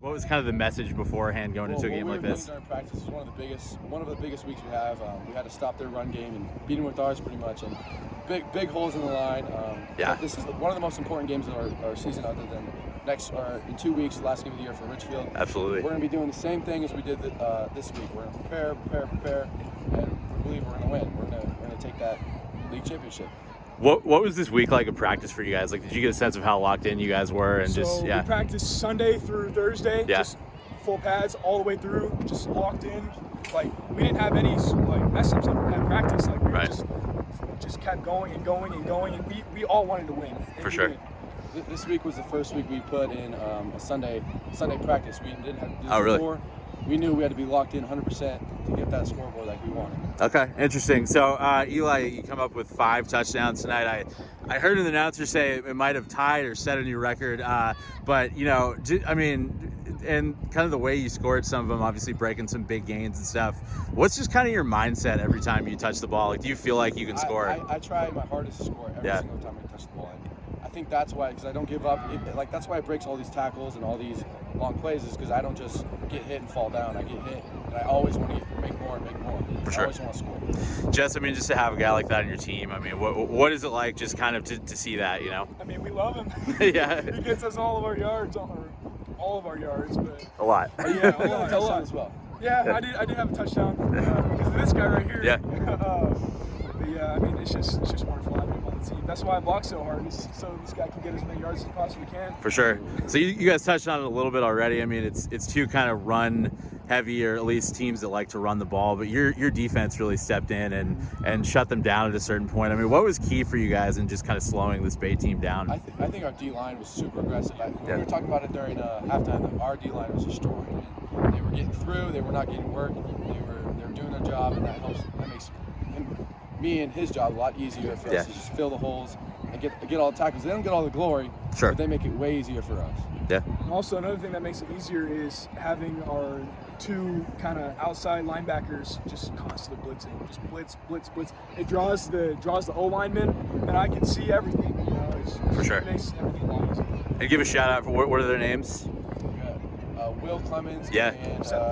What was kind of the message beforehand going into a game like this? During practice is one of the biggest weeks we have. We had to stop their run game and beat them with ours pretty much, and big holes in the line. This is one of the most important games of our season, other than in 2 weeks, the last game of the year for Richfield. Absolutely. We're going to be doing the same thing as we did this week. We're going to prepare, and we believe we're going to win. We're going to take that league championship. What was this week like of practice for you guys? Like, did you get a sense of how locked in you guys were? And we practiced Sunday through Thursday, just full pads all the way through, just locked in. Like, we didn't have any mess ups at practice. Like, we just kept going and going and going, and we all wanted to win. For sure. This week was the first week we put in a Sunday practice. We didn't have to do this before. We knew we had to be locked in 100% to get that scoreboard like we wanted. Okay, interesting. So, Eli, you come up with 5 touchdowns tonight. I heard an announcer say it might have tied or set a new record, but, you know, I mean, and kind of the way you scored some of them, obviously breaking some big gains and stuff. What's just kind of your mindset every time you touch the ball? Like, do you feel like you can score? I try my hardest to score every single time I touch the ball. I think that's why, because I don't give up. That's why it breaks all these tackles and all these long plays, is because I don't just get hit and fall down. I get hit, and I always want to make more and make more. For sure. I always want to score. Jess, I mean, just to have a guy like that on your team, I mean, what is it like just kind of to see that, you know? I mean, we love him. Yeah. He gets us all of our yards, but a lot. Yeah, a lot as well. Yeah, I did have a touchdown because of this guy right here. Yeah. But yeah, I mean, it's just wonderful having him on the team. That's why I block so hard, is so this guy can get as many yards as he possibly can. For sure. So you guys touched on it a little bit already. I mean, it's two kind of run heavy, or at least teams that like to run the ball, but your defense really stepped in and shut them down at a certain point. I mean, what was key for you guys in just kind of slowing this Bay team down? I think our D-line was super aggressive. We were talking about it during halftime. Our D-line was destroyed. They were getting through. They were not getting work. They were doing their job, and that makes me and his job a lot easier for us to just fill the holes and get all the tackles. They don't get all the glory, but they make it way easier for us. Yeah. And also, another thing that makes it easier is having our 2 kind of outside linebackers just constantly blitzing, just blitz. It draws the O lineman, and I can see everything. You know, for sure. It makes everything a lot easier. And give a shout out for what are their names? Will Clemens. And Seth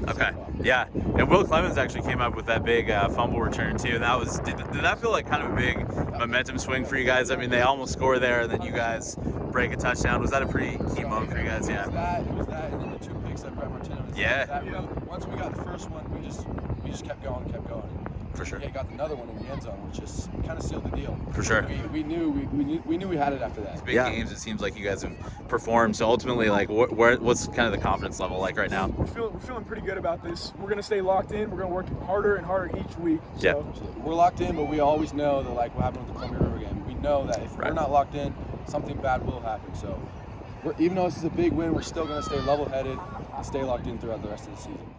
okay. Yeah. And Will Clemens actually came up with that big fumble return too. And that was did that feel like kind of a big momentum swing for you guys? I mean, they almost score there, and then you guys break a touchdown. Was that a pretty key moment for you guys? Yeah. It was that, and then the 2 picks that Brett Martinez. Once we got the first one, we just kept going. For sure. We got another one in the end zone, which just kind of sealed the deal. For sure. We knew we had it after that. It's big games. It seems like you guys have performed. So ultimately, like, what's kind of the confidence level like right now? We're feeling pretty good about this. We're gonna stay locked in. We're gonna work harder and harder each week. So. We're locked in, but we always know that, like what happened with the Columbia River game, we know that if we're not locked in, something bad will happen. So even though this is a big win, we're still gonna stay level-headed and stay locked in throughout the rest of the season.